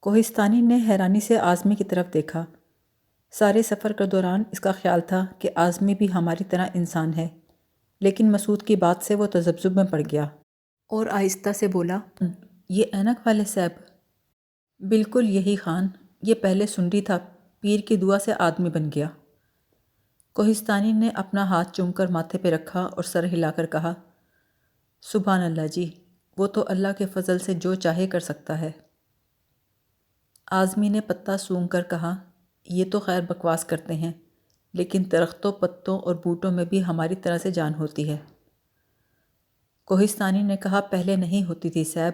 کوہستانی نے حیرانی سے اعظمی کی طرف دیکھا۔ سارے سفر کے دوران اس کا خیال تھا کہ اعظمی بھی ہماری طرح انسان ہے، لیکن مسعود کی بات سے وہ تذبذب میں پڑ گیا اور آہستہ سے بولا، یہ اینک والے صاحب؟ بالکل یہی خان، یہ پہلے سنڈی تھا، پیر کی دعا سے آدمی بن گیا۔ کوہستانی نے اپنا ہاتھ چوم کر ماتھے پہ رکھا اور سر ہلا کر کہا، سبحان اللہ جی، وہ تو اللہ کے فضل سے جو چاہے کر سکتا ہے۔ اعظمی نے پتہ سونگھ کر کہا، یہ تو خیر بکواس کرتے ہیں، لیکن درختوں، پتوں اور بوٹوں میں بھی ہماری طرح سے جان ہوتی ہے۔ کوہستانی نے کہا، پہلے نہیں ہوتی تھی صاحب،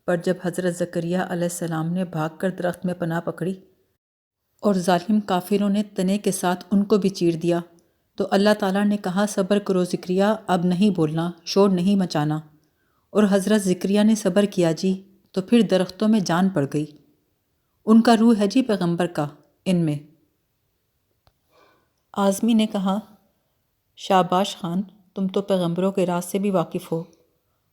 پر جب حضرت زکریا علیہ السلام نے بھاگ کر درخت میں پناہ پکڑی اور ظالم کافروں نے تنے کے ساتھ ان کو بھی چیر دیا، تو اللہ تعالیٰ نے کہا، صبر کرو زکریا، اب نہیں بولنا، شور نہیں مچانا، اور حضرت زکریا نے صبر کیا جی، تو پھر درختوں میں جان پڑ گئی۔ ان کا روح ہے جی پیغمبر کا ان میں۔ اعظمی نے کہا، شاباش خان، تم تو پیغمبروں کے راز سے بھی واقف ہو،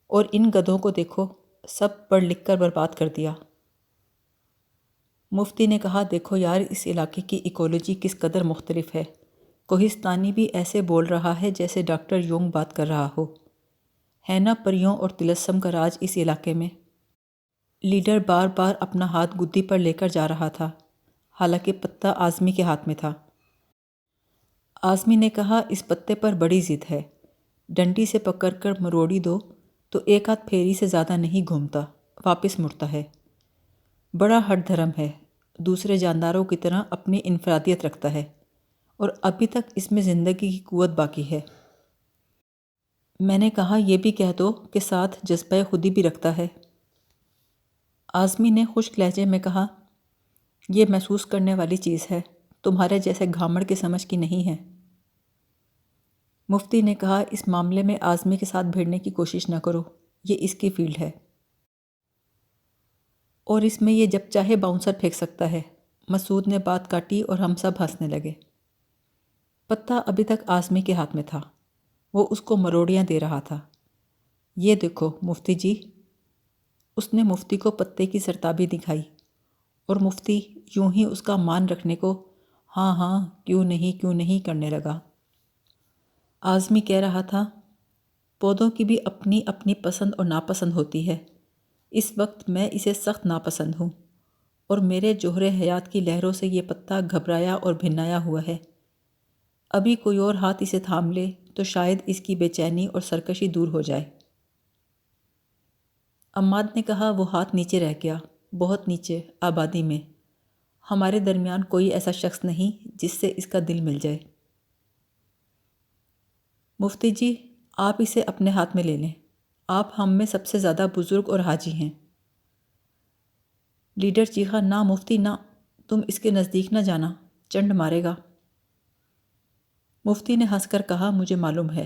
اور ان گدھوں کو دیکھو، سب پڑھ لکھ کر برباد کر دیا۔ مفتی نے کہا، دیکھو یار، اس علاقے کی ایکولوجی کس قدر مختلف ہے۔ کوہستانی بھی ایسے بول رہا ہے جیسے ڈاکٹر یونگ بات کر رہا ہو۔ ہے نا پریوں اور طلسم کا راج اس علاقے میں۔ لیڈر بار بار اپنا ہاتھ گدی پر لے کر جا رہا تھا، حالانکہ پتہ اعظمی کے ہاتھ میں تھا۔ اعظمی نے کہا، اس پتے پر بڑی ضد ہے، ڈنڈی سے پکڑ کر مروڑی دو تو ایک آدھ پھیری سے زیادہ نہیں گھومتا، واپس مڑتا ہے۔ بڑا ہٹ دھرم ہے، دوسرے جانداروں کی طرح اپنی انفرادیت رکھتا ہے، اور ابھی تک اس میں زندگی کی قوت باقی ہے۔ میں نے کہا، یہ بھی کہہ دو کہ ساتھ جذبہ خودی بھی رکھتا ہے۔ اعظمی نے خشک لہجے میں کہا، یہ محسوس کرنے والی چیز ہے، تمہارے جیسے گھامڑ کی سمجھ کی نہیں ہے۔ مفتی نے کہا، اس معاملے میں اعظمی کے ساتھ بھیڑنے کی کوشش نہ کرو، یہ اس کی فیلڈ ہے، اور اس میں یہ جب چاہے باؤنسر پھینک سکتا ہے۔ مسعود نے بات کاٹی اور ہم سب ہنسنے لگے۔ پتہ ابھی تک اعظمی کے ہاتھ میں تھا، وہ اس کو مروڑیاں دے رہا تھا۔ یہ دیکھو مفتی جی، اس نے مفتی کو پتے کی سرتابی دکھائی، اور مفتی یوں ہی اس کا مان رکھنے کو ہاں ہاں کیوں نہیں کرنے لگا۔ اعظمی کہہ رہا تھا، پودوں کی بھی اپنی اپنی پسند اور ناپسند ہوتی ہے۔ اس وقت میں اسے سخت ناپسند ہوں، اور میرے جوہر حیات کی لہروں سے یہ پتا گھبرایا اور بھنایا ہوا ہے۔ ابھی کوئی اور ہاتھ اسے تھام لے تو شاید اس کی بے چینی اور سرکشی دور ہو جائے۔ عماد نے کہا، وہ ہاتھ نیچے رہ گیا، بہت نیچے، آبادی میں۔ ہمارے درمیان کوئی ایسا شخص نہیں جس سے اس کا دل مل جائے۔ مفتی جی، آپ اسے اپنے ہاتھ میں لے لیں، آپ ہم میں سب سے زیادہ بزرگ اور حاجی ہیں۔ لیڈر چیخا، نہ مفتی نہ، تم اس کے نزدیک نہ جانا، چنڈ مارے گا۔ مفتی نے ہنس کر کہا، مجھے معلوم ہے،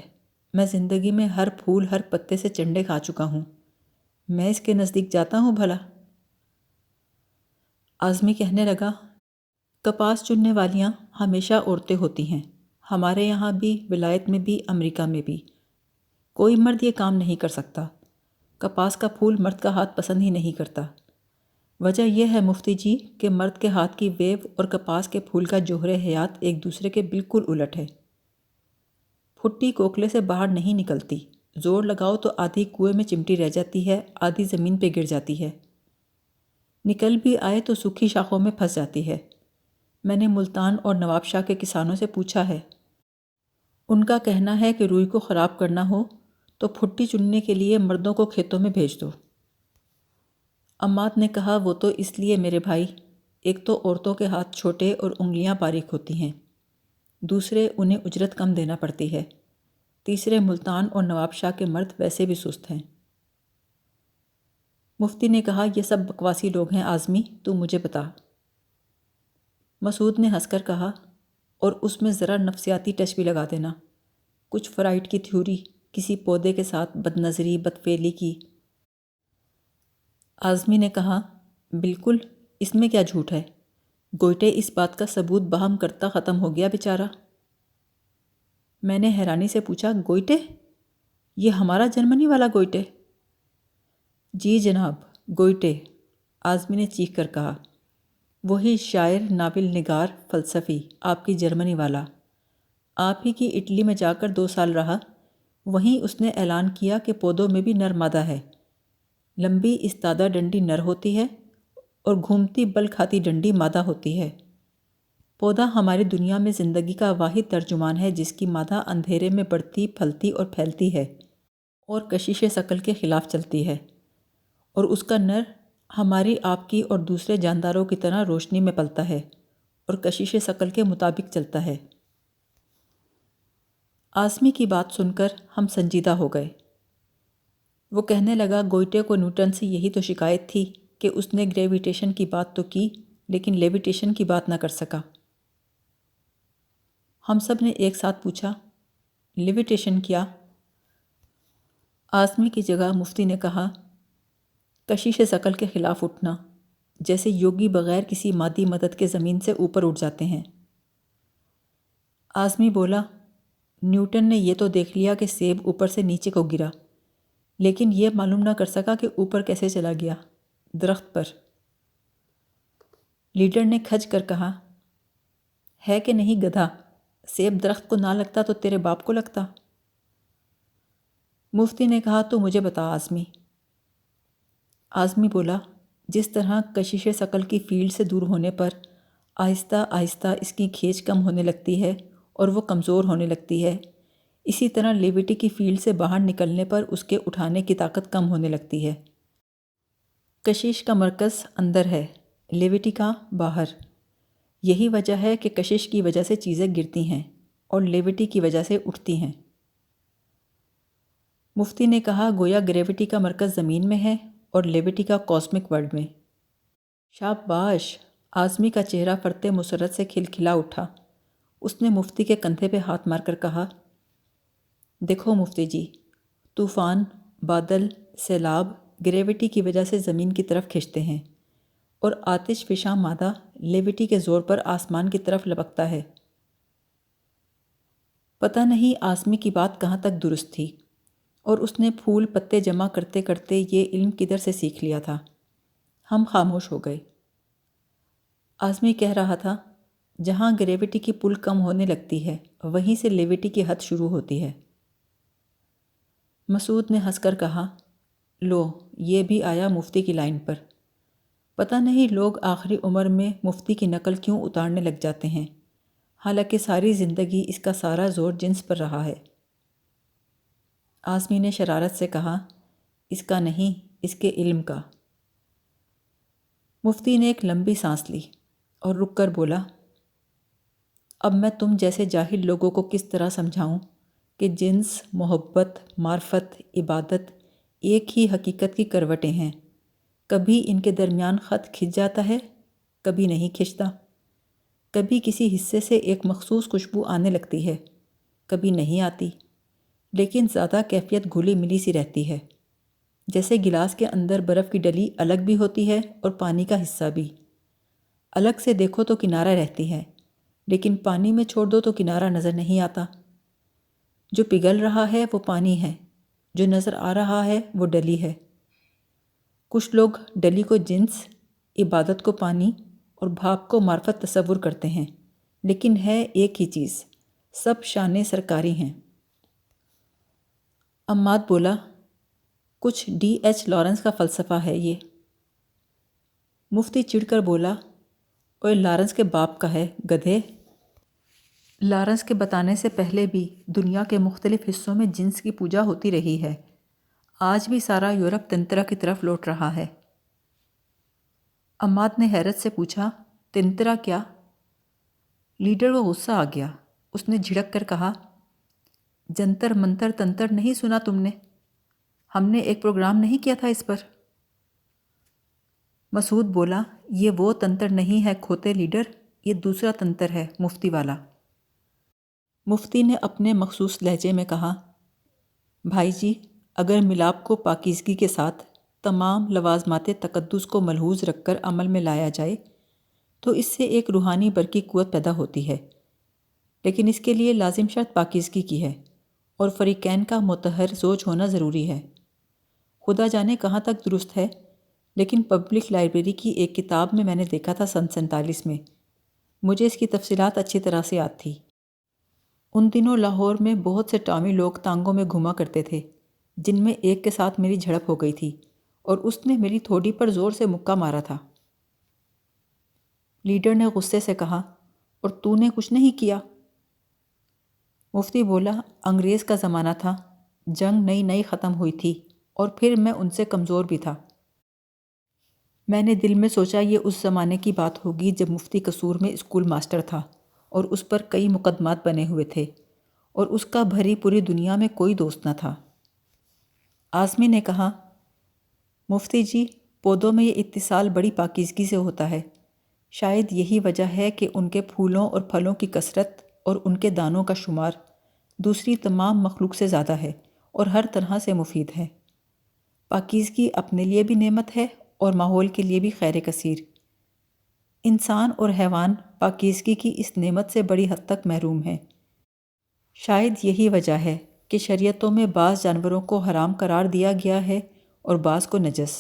میں زندگی میں ہر پھول ہر پتے سے چنڈے کھا چکا ہوں، میں اس کے نزدیک جاتا ہوں بھلا؟ اعظمی کہنے لگا، کپاس چننے والیاں ہمیشہ عورتیں ہوتی ہیں، ہمارے یہاں بھی، ولایت میں بھی، امریکہ میں بھی۔ کوئی مرد یہ کام نہیں کر سکتا۔ کپاس کا پھول مرد کا ہاتھ پسند ہی نہیں کرتا۔ وجہ یہ ہے مفتی جی کہ مرد کے ہاتھ کی ویو اور کپاس کے پھول کا جوہر حیات ایک دوسرے کے بالکل الٹ ہے۔ پھٹی کوکلے سے باہر نہیں نکلتی، زور لگاؤ تو آدھی کنویں میں چمٹی رہ جاتی ہے، آدھی زمین پہ گر جاتی ہے، نکل بھی آئے تو سوکھی شاخوں میں پھنس جاتی ہے۔ میں نے ملتان اور نواب شاہ کے کسانوں سے پوچھا ہے، ان کا کہنا ہے کہ روئی کو خراب کرنا ہو تو پھٹی چننے کے لیے مردوں کو کھیتوں میں بھیج دو۔ عماد نے کہا، وہ تو اس لیے میرے بھائی، ایک تو عورتوں کے ہاتھ چھوٹے اور انگلیاں باریک ہوتی ہیں، دوسرے انہیں اجرت کم دینا پڑتی ہے، تیسرے ملتان اور نواب شاہ کے مرد ویسے بھی سست ہیں۔ مفتی نے کہا، یہ سب بکواسی لوگ ہیں اعظمی، تو مجھے بتا۔ مسعود نے ہنس کر کہا، اور اس میں ذرا نفسیاتی ٹچ بھی لگا دینا، کچھ فرائڈ کی تھیوری، کسی پودے کے ساتھ بد نظری، بدفعلی کی۔ اعظمی نے کہا، بالکل، اس میں کیا جھوٹ ہے، گوئٹے اس بات کا ثبوت بہم کرتا ختم ہو گیا بیچارہ۔ میں نے حیرانی سے پوچھا، گوئٹے؟ یہ ہمارا جرمنی والا گوئٹے؟ جی جناب، گوئٹے، اعظمی نے چیخ کر کہا۔ وہی شاعر، ناول نگار، فلسفی، آپ کی جرمنی والا، آپ ہی کی اٹلی میں جا کر 2 سال رہا۔ وہیں اس نے اعلان کیا کہ پودوں میں بھی نر مادہ ہے۔ لمبی استادہ ڈنڈی نر ہوتی ہے اور گھومتی بل کھاتی ڈنڈی مادہ ہوتی ہے۔ پودا ہماری دنیا میں زندگی کا واحد ترجمان ہے جس کی مادہ اندھیرے میں بڑھتی، پھلتی اور پھیلتی ہے اور کشش ثقل کے خلاف چلتی ہے، اور اس کا نر ہماری، آپ کی اور دوسرے جانداروں کی طرح روشنی میں پلتا ہے اور کشش ثقل کے مطابق چلتا ہے۔ آسمی کی بات سن کر ہم سنجیدہ ہو گئے۔ وہ کہنے لگا، گوئٹے کو نیوٹن سے یہی تو شکایت تھی کہ اس نے گریویٹیشن کی بات تو کی لیکن لیویٹیشن کی بات نہ کر سکا۔ ہم سب نے ایک ساتھ پوچھا، لیویٹیشن کیا؟ آسمی کی جگہ مفتی نے کہا، کشش ثقل کے خلاف اٹھنا، جیسے یوگی بغیر کسی مادی مدد کے زمین سے اوپر اٹھ جاتے ہیں۔ آسمی بولا، نیوٹن نے یہ تو دیکھ لیا کہ سیب اوپر سے نیچے کو گرا، لیکن یہ معلوم نہ کر سکا کہ اوپر کیسے چلا گیا، درخت پر۔ لیڈر نے کھج کر کہا، ہے کہ نہیں گدھا، سیب درخت کو نہ لگتا تو تیرے باپ کو لگتا۔ مفتی نے کہا، تو مجھے بتا آسمی۔ آسمی بولا، جس طرح کشش ثقل کی فیلڈ سے دور ہونے پر آہستہ آہستہ اس کی کھینچ کم ہونے لگتی ہے اور وہ کمزور ہونے لگتی ہے، اسی طرح لیویٹی کی فیلڈ سے باہر نکلنے پر اس کے اٹھانے کی طاقت کم ہونے لگتی ہے۔ کشش کا مرکز اندر ہے، لیویٹی کا باہر۔ یہی وجہ ہے کہ کشش کی وجہ سے چیزیں گرتی ہیں اور لیویٹی کی وجہ سے اٹھتی ہیں۔ مفتی نے کہا، گویا گریویٹی کا مرکز زمین میں ہے اور لیویٹی کا کاسمک ورلڈ میں۔ شاباش! آسمی کا چہرہ فرط مسرت سے کھلکھلا اٹھا۔ اس نے مفتی کے کندھے پہ ہاتھ مار کر کہا، دیکھو مفتی جی، طوفان، بادل، سیلاب گریویٹی کی وجہ سے زمین کی طرف کھنچتے ہیں اور آتش فشاں مادہ لیویٹی کے زور پر آسمان کی طرف لپکتا ہے۔ پتہ نہیں آسمی کی بات کہاں تک درست تھی، اور اس نے پھول پتے جمع کرتے کرتے یہ علم کدھر سے سیکھ لیا تھا۔ ہم خاموش ہو گئے۔ آسمی کہہ رہا تھا، جہاں گریویٹی کی پل کم ہونے لگتی ہے وہیں سے لیویٹی کی حد شروع ہوتی ہے۔ مسعود نے ہنس کر کہا، لو یہ بھی آیا مفتی کی لائن پر۔ پتہ نہیں لوگ آخری عمر میں مفتی کی نقل کیوں اتارنے لگ جاتے ہیں، حالانکہ ساری زندگی اس کا سارا زور جنس پر رہا ہے۔ آسمی نے شرارت سے کہا، اس کا نہیں، اس کے علم کا۔ مفتی نے ایک لمبی سانس لی اور رک کر بولا، اب میں تم جیسے جاہل لوگوں کو کس طرح سمجھاؤں کہ جنس، محبت، معرفت، عبادت ایک ہی حقیقت کی کروٹیں ہیں، کبھی ان کے درمیان خط کھنچ جاتا ہے، کبھی نہیں کھنچتا، کبھی کسی حصے سے ایک مخصوص خوشبو آنے لگتی ہے، کبھی نہیں آتی، لیکن زیادہ کیفیت گھلی ملی سی رہتی ہے، جیسے گلاس کے اندر برف کی ڈلی الگ بھی ہوتی ہے اور پانی کا حصہ بھی۔ الگ سے دیکھو تو کنارہ رہتی ہے، لیکن پانی میں چھوڑ دو تو کنارہ نظر نہیں آتا۔ جو پگھل رہا ہے وہ پانی ہے، جو نظر آ رہا ہے وہ ڈلی ہے۔ کچھ لوگ ڈلی کو جنس، عبادت کو پانی اور بھاپ کو معرفت تصور کرتے ہیں، لیکن ہے ایک ہی چیز، سب شانِ سرکاری ہیں۔ عماد بولا، کچھ ڈی ایچ لارنس کا فلسفہ ہے یہ۔ مفتی چڑھ کر بولا، اوے لارنس کے باپ کا ہے، گدھے۔ لارنس کے بتانے سے پہلے بھی دنیا کے مختلف حصوں میں جنس کی پوجا ہوتی رہی ہے، آج بھی سارا یورپ تنترا کی طرف لوٹ رہا ہے۔ عماد نے حیرت سے پوچھا، تنترا کیا؟ لیڈر کو غصہ آ گیا۔ اس نے جھڑک کر کہا، جنتر منتر تنتر نہیں سنا تم نے؟ ہم نے ایک پروگرام نہیں کیا تھا اس پر؟ مسعود بولا، یہ وہ تنتر نہیں ہے کھوتے لیڈر، یہ دوسرا تنتر ہے، مفتی والا۔ مفتی نے اپنے مخصوص لہجے میں کہا، بھائی جی، اگر ملاپ کو پاکیزگی کے ساتھ تمام لوازمات تقدس کو ملحوظ رکھ کر عمل میں لایا جائے تو اس سے ایک روحانی برقی قوت پیدا ہوتی ہے، لیکن اس کے لیے لازم شرط پاکیزگی کی ہے اور فریقین کا مطہر زوج ہونا ضروری ہے۔ خدا جانے کہاں تک درست ہے لیکن پبلک لائبریری کی ایک کتاب میں نے دیکھا تھا سن 47 میں۔ مجھے اس کی تفصیلات اچھی طرح سے یاد تھی۔ ان دنوں لاہور میں بہت سے ٹامی لوگ تانگوں میں گھوما کرتے تھے، جن میں ایک کے ساتھ میری جھڑپ ہو گئی تھی اور اس نے میری تھوڑی پر زور سے مکہ مارا تھا۔ لیڈر نے غصے سے کہا، اور تو نے کچھ نہیں کیا؟ مفتی بولا، انگریز کا زمانہ تھا، جنگ نئی نئی ختم ہوئی تھی اور پھر میں ان سے کمزور بھی تھا۔ میں نے دل میں سوچا یہ اس زمانے کی بات ہوگی جب مفتی قصور میں اسکول ماسٹر تھا اور اس پر کئی مقدمات بنے ہوئے تھے اور اس کا بھری پوری دنیا میں کوئی دوست نہ تھا۔ اعظمی نے کہا، مفتی جی، پودوں میں یہ اتصال بڑی پاکیزگی سے ہوتا ہے۔ شاید یہی وجہ ہے کہ ان کے پھولوں اور پھلوں کی کثرت اور ان کے دانوں کا شمار دوسری تمام مخلوق سے زیادہ ہے اور ہر طرح سے مفید ہے۔ پاکیزگی اپنے لیے بھی نعمت ہے اور ماحول کے لیے بھی خیر کثیر۔ انسان اور حیوان پاکیزگی کی اس نعمت سے بڑی حد تک محروم ہیں۔ شاید یہی وجہ ہے کہ شریعتوں میں بعض جانوروں کو حرام قرار دیا گیا ہے اور بعض کو نجس۔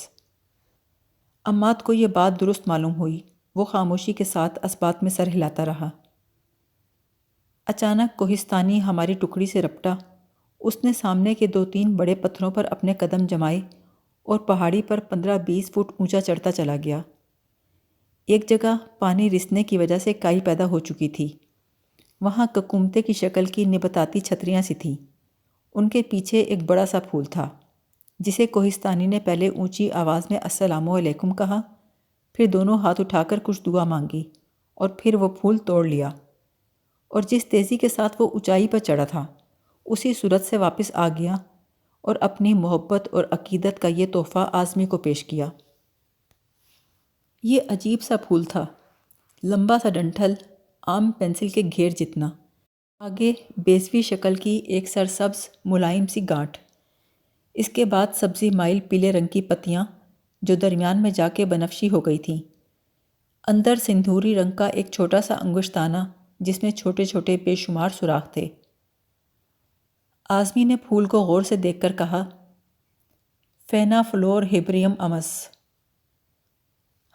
عماد کو یہ بات درست معلوم ہوئی، وہ خاموشی کے ساتھ اسبات میں سر ہلاتا رہا۔ اچانک کوہستانی ہماری ٹکڑی سے رپٹا۔ اس نے سامنے کے 2-3 بڑے پتھروں پر اپنے قدم جمائے اور پہاڑی پر 15-20 فٹ اونچا چڑھتا چلا گیا۔ ایک جگہ پانی رسنے کی وجہ سے کائی پیدا ہو چکی تھی۔ وہاں ککومتے کی شکل کی نباتاتی چھتریاں سی تھیں۔ ان کے پیچھے ایک بڑا سا پھول تھا، جسے کوہستانی نے پہلے اونچی آواز میں السلام علیکم کہا، پھر دونوں ہاتھ اٹھا کر کچھ دعا مانگی اور پھر وہ پھول توڑ لیا، اور جس تیزی کے ساتھ وہ اونچائی پر چڑھا تھا اسی صورت سے واپس آ گیا اور اپنی محبت اور عقیدت کا یہ تحفہ اعظمی کو پیش کیا۔ یہ عجیب سا پھول تھا، لمبا سا ڈنٹھل، عام پینسل کے گھیر جتنا، آگے بیضوی شکل کی ایک سرسبز ملائم سی گانٹھ، اس کے بعد سبزی مائل پیلے رنگ کی پتیاں جو درمیان میں جا کے بنفشی ہو گئی تھیں، اندر سندھوری رنگ کا ایک چھوٹا سا انگشتانہ جس میں چھوٹے چھوٹے بے شمار سوراخ تھے۔ اعظمی نے پھول کو غور سے دیکھ کر کہا، فینا فلور ہیبریم امس۔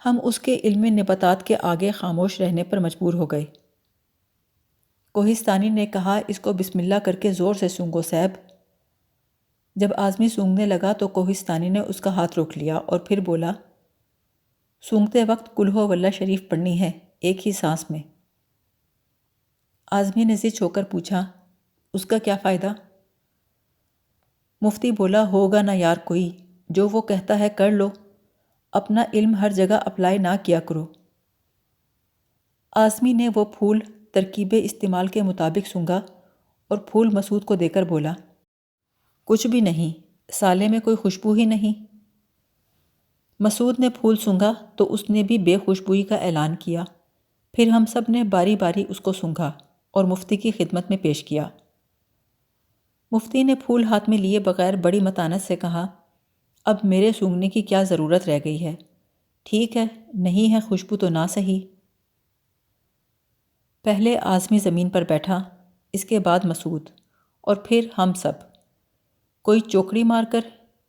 ہم اس کے علم نباتات کے آگے خاموش رہنے پر مجبور ہو گئے۔ کوہستانی نے کہا، اس کو بسم اللہ کر کے زور سے سونگو صاحب۔ جب اعظمی سونگنے لگا تو کوہستانی نے اس کا ہاتھ روک لیا اور پھر بولا، سونگتے وقت قل ہو واللہ شریف پڑھنی ہے، ایک ہی سانس میں۔ اعظمی نے زچ ہو کر پوچھا، اس کا کیا فائدہ؟ مفتی بولا، ہوگا نہ یار کوئی، جو وہ کہتا ہے کر لو، اپنا علم ہر جگہ اپلائی نہ کیا کرو۔ اعظمی نے وہ پھول ترکیب استعمال کے مطابق سونگا اور پھول مسعود کو دے کر بولا، کچھ بھی نہیں، سالے میں کوئی خوشبو ہی نہیں۔ مسعود نے پھول سونگا تو اس نے بھی بے خوشبوئی کا اعلان کیا، پھر ہم سب نے باری باری اس کو سونگا اور مفتی کی خدمت میں پیش کیا۔ مفتی نے پھول ہاتھ میں لیے بغیر بڑی متانت سے کہا، اب میرے سونگنے کی کیا ضرورت رہ گئی ہے؟ ٹھیک ہے، نہیں ہے خوشبو تو نہ صحیح۔ پہلے اعظمی زمین پر بیٹھا، اس کے بعد مسعود، اور پھر ہم سب، کوئی چوکڑی مار کر،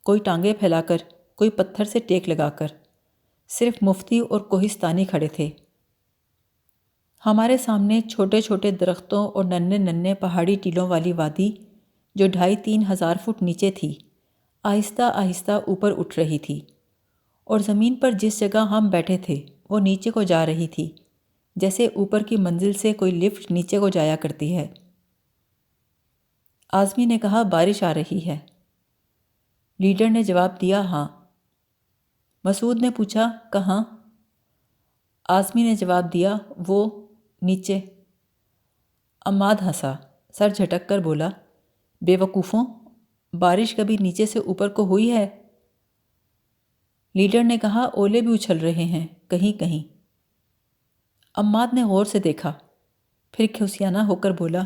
کوئی ٹانگیں پھیلا کر، کوئی پتھر سے ٹیک لگا کر، صرف مفتی اور کوہستانی کھڑے تھے۔ ہمارے سامنے چھوٹے چھوٹے درختوں اور ننھے ننھے پہاڑی ٹیلوں والی وادی جو 2,500-3 ہزار فٹ نیچے تھی، آہستہ آہستہ اوپر اٹھ رہی تھی، اور زمین پر جس جگہ ہم بیٹھے تھے وہ نیچے کو جا رہی تھی، جیسے اوپر کی منزل سے کوئی لفٹ نیچے کو جایا کرتی ہے۔ اعظمی نے کہا، بارش آ رہی ہے۔ لیڈر نے جواب دیا، ہاں۔ مسعود نے پوچھا، کہاں؟ اعظمی نے جواب دیا، وہ نیچے۔ عماد ہنسا، سر جھٹک کر بولا، بے وقوفوں، بارش کبھی نیچے سے اوپر کو ہوئی ہے؟ لیڈر نے کہا، اولے بھی اچھل رہے ہیں کہیں کہیں۔ عماد نے غور سے دیکھا، پھر کھوسیانہ ہو کر بولا،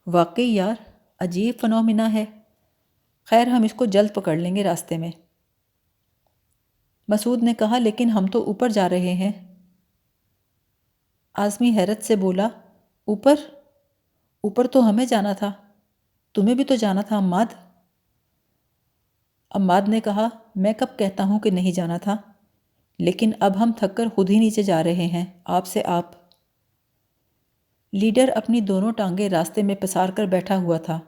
واقعی یار، عجیب فنومینا ہے، خیر ہم اس کو جلد پکڑ لیں گے راستے میں۔ مسعود نے کہا، لیکن ہم تو اوپر جا رہے ہیں۔ اعظمی حیرت سے بولا، اوپر؟ اوپر تو ہمیں جانا تھا، تمہیں بھی تو جانا تھا عماد۔ عماد نے کہا، میں کب کہتا ہوں کہ نہیں جانا تھا، لیکن اب ہم تھک کر خود ہی نیچے جا رہے ہیں، آپ سے آپ۔ لیڈر اپنی دونوں ٹانگیں راستے میں پسار کر بیٹھا ہوا تھا۔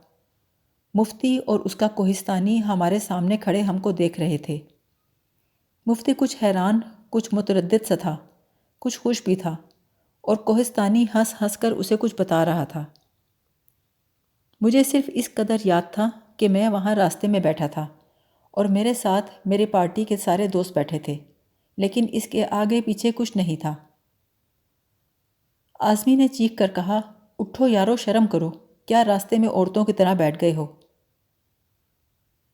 مفتی اور اس کا کوہستانی ہمارے سامنے کھڑے ہم کو دیکھ رہے تھے۔ مفتی کچھ حیران، کچھ متردد سا تھا، کچھ خوش بھی تھا، اور کوہستانی ہنس ہنس کر اسے کچھ بتا رہا تھا۔ مجھے صرف اس قدر یاد تھا کہ میں وہاں راستے میں بیٹھا تھا اور میرے ساتھ میرے پارٹی کے سارے دوست بیٹھے تھے، لیکن اس کے آگے پیچھے کچھ نہیں تھا۔ اعظمی نے چیخ کر کہا، اٹھو یارو، شرم کرو، کیا راستے میں عورتوں کی طرح بیٹھ گئے ہو؟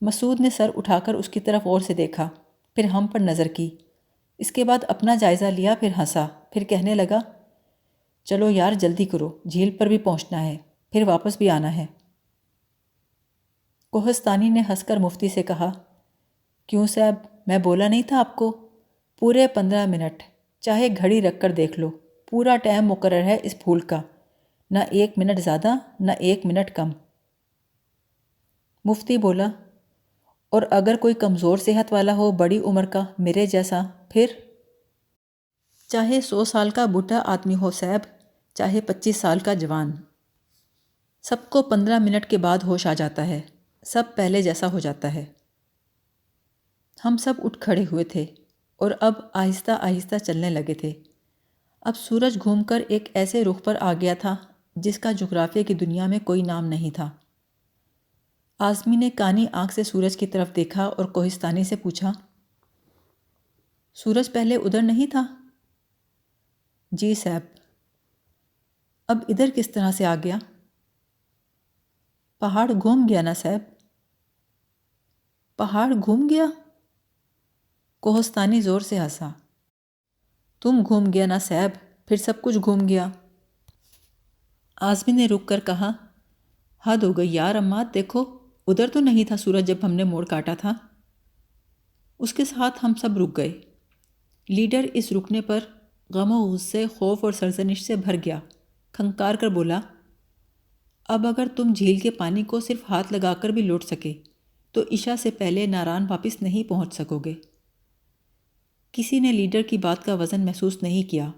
مسعود نے سر اٹھا کر اس کی طرف غور سے دیکھا، پھر ہم پر نظر کی، اس کے بعد اپنا جائزہ لیا، پھر ہنسا، پھر کہنے لگا، چلو یار جلدی کرو، جھیل پر بھی پہنچنا ہے، پھر واپس بھی آنا ہے۔ کوہستانی نے ہنس کر مفتی سے کہا، کیوں صاحب، میں بولا نہیں تھا آپ کو؟ پورے 15 منٹ، چاہے گھڑی رکھ کر دیکھ لو، پورا ٹائم مقرر ہے اس پھول کا، نہ 1 منٹ زیادہ، نہ 1 منٹ کم۔ مفتی بولا، اور اگر کوئی کمزور صحت والا ہو، بڑی عمر کا، میرے جیسا، پھر؟ چاہے 100 سال کا بوڑھا آدمی ہو صاحب، چاہے 25 سال کا جوان، سب کو 15 منٹ کے بعد ہوش آ جاتا ہے، سب پہلے جیسا ہو جاتا ہے۔ ہم سب اٹھ کھڑے ہوئے تھے اور اب آہستہ آہستہ چلنے لگے تھے۔ اب سورج گھوم کر ایک ایسے رخ پر آ گیا تھا جس کا جغرافیہ کی دنیا میں کوئی نام نہیں تھا۔ اعظمی نے کانی آنکھ سے سورج کی طرف دیکھا اور کوہستانی سے پوچھا، سورج پہلے ادھر نہیں تھا؟ جی صاحب۔ اب ادھر کس طرح سے آ گیا؟ پہاڑ گھوم گیا نا صاحب۔ پہاڑ گھوم گیا؟ کوہستانی زور سے ہنسا، تم گھوم گیا نا صاحب، پھر سب کچھ گھوم گیا۔ اعظمی نے رک کر کہا، حد ہو گئی یار عماد، دیکھو ادھر تو نہیں تھا سورج جب ہم نے موڑ کاٹا تھا۔ اس کے ساتھ ہم سب رک گئے۔ لیڈر اس رکنے پر غم و غصے، خوف اور سرزنش سے بھر گیا، کھنکار کر بولا، اب اگر تم جھیل کے پانی کو صرف ہاتھ لگا کر بھی لوٹ سکے تو عشاء سے پہلے ناران واپس نہیں پہنچ سکو گے۔ کسی نے لیڈر کی بات کا وزن محسوس نہیں کیا،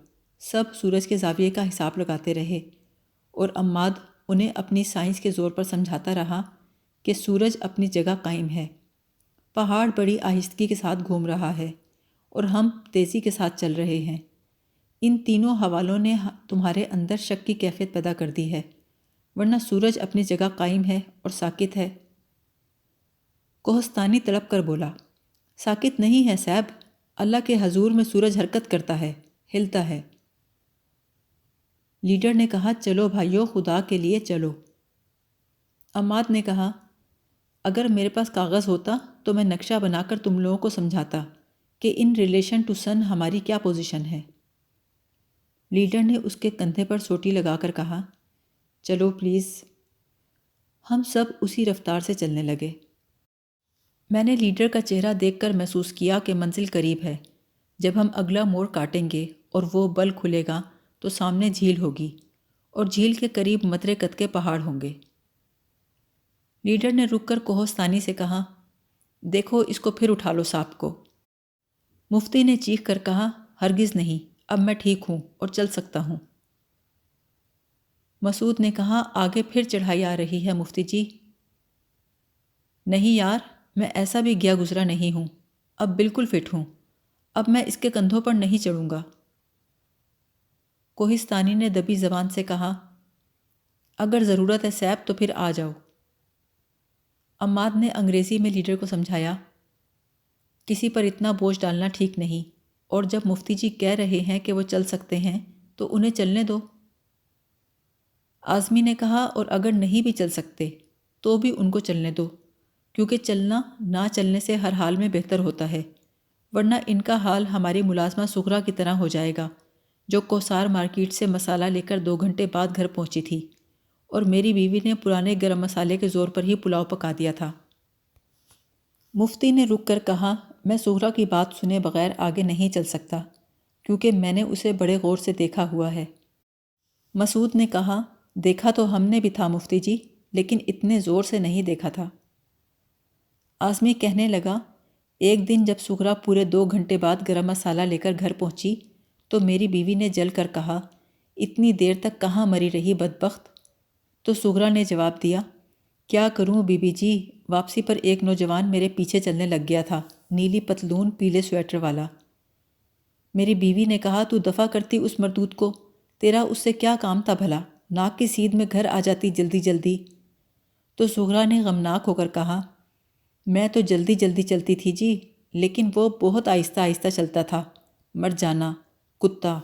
سب سورج کے زاویے کا حساب لگاتے رہے، اور عماد انہیں اپنی سائنس کے زور پر سمجھاتا رہا کہ سورج اپنی جگہ قائم ہے، پہاڑ بڑی آہستگی کے ساتھ گھوم رہا ہے، اور ہم تیزی کے ساتھ چل رہے ہیں۔ ان تینوں حوالوں نے تمہارے اندر شک کی کیفیت پیدا کر دی ہے، ورنہ سورج اپنی جگہ قائم ہے اور ساکت ہے۔ کوہستانی تڑپ کر بولا، ساکت نہیں ہے صاحب، اللہ کے حضور میں سورج حرکت کرتا ہے، ہلتا ہے۔ لیڈر نے کہا، چلو بھائیو، خدا کے لیے چلو۔ عماد نے کہا، اگر میرے پاس کاغذ ہوتا تو میں نقشہ بنا کر تم لوگوں کو سمجھاتا کہ ان ریلیشن ٹو سن ہماری کیا پوزیشن ہے۔ لیڈر نے اس کے کندھے پر سوٹی لگا کر کہا، چلو پلیز۔ ہم سب اسی رفتار سے چلنے لگے۔ میں نے لیڈر کا چہرہ دیکھ کر محسوس کیا کہ منزل قریب ہے۔ جب ہم اگلا موڑ کاٹیں گے اور وہ بل کھلے گا تو سامنے جھیل ہوگی، اور جھیل کے قریب مترے قد کے پہاڑ ہوں گے۔ لیڈر نے رک کر کوہستانی سے کہا، دیکھو اس کو پھر اٹھا لو سانپ کو۔ مفتی نے چیخ کر کہا، ہرگز نہیں، اب میں ٹھیک ہوں اور چل سکتا ہوں۔ مسعود نے کہا، آگے پھر چڑھائی آ رہی ہے مفتی جی۔ نہیں یار، میں ایسا بھی گیا گزرا نہیں ہوں، اب بالکل فٹ ہوں، اب میں اس کے کندھوں پر نہیں چڑھوں گا۔ کوہستانی نے دبی زبان سے کہا، اگر ضرورت ہے صاحب تو پھر آ جاؤ۔ عماد نے انگریزی میں لیڈر کو سمجھایا، کسی پر اتنا بوجھ ڈالنا ٹھیک نہیں، اور جب مفتی جی کہہ رہے ہیں کہ وہ چل سکتے ہیں تو انہیں چلنے دو۔ اعظمی نے کہا، اور اگر نہیں بھی چل سکتے تو بھی ان کو چلنے دو، کیونکہ چلنا نہ چلنے سے ہر حال میں بہتر ہوتا ہے، ورنہ ان کا حال ہماری ملازمہ سغرا کی طرح ہو جائے گا، جو کوثار مارکیٹ سے مسالہ لے کر 2 گھنٹے بعد گھر پہنچی تھی، اور میری بیوی نے پرانے گرم مسالے کے زور پر ہی پلاؤ پکا دیا تھا۔ مفتی نے رک کر کہا، میں سغرا کی بات سنے بغیر آگے نہیں چل سکتا، کیونکہ میں نے اسے بڑے غور سے دیکھا ہوا ہے۔ مسعود نے کہا، دیکھا تو ہم نے بھی تھا مفتی جی، لیکن اتنے زور سے نہیں دیکھا تھا۔ اعظمی کہنے لگا، ایک دن جب سغرا پورے 2 گھنٹے بعد گرم مسالہ لے کر گھر پہنچی تو میری بیوی نے جل کر کہا، اتنی دیر تک کہاں مری رہی بدبخت؟ تو سغرا نے جواب دیا، کیا کروں بی بی جی، واپسی پر ایک نوجوان میرے پیچھے چلنے لگ گیا تھا، نیلی پتلون پیلے سویٹر والا۔ میری بیوی نے کہا، تو دفع کرتی اس مردود کو، تیرا اس سے کیا کام تھا بھلا، ناک کی سیدھ میں گھر آ جاتی جلدی جلدی۔ تو سغرا نے غمناک ہو کر کہا، میں تو جلدی جلدی چلتی تھی جی، لیکن وہ بہت آہستہ آہستہ چلتا تھا، مر جانا کتا۔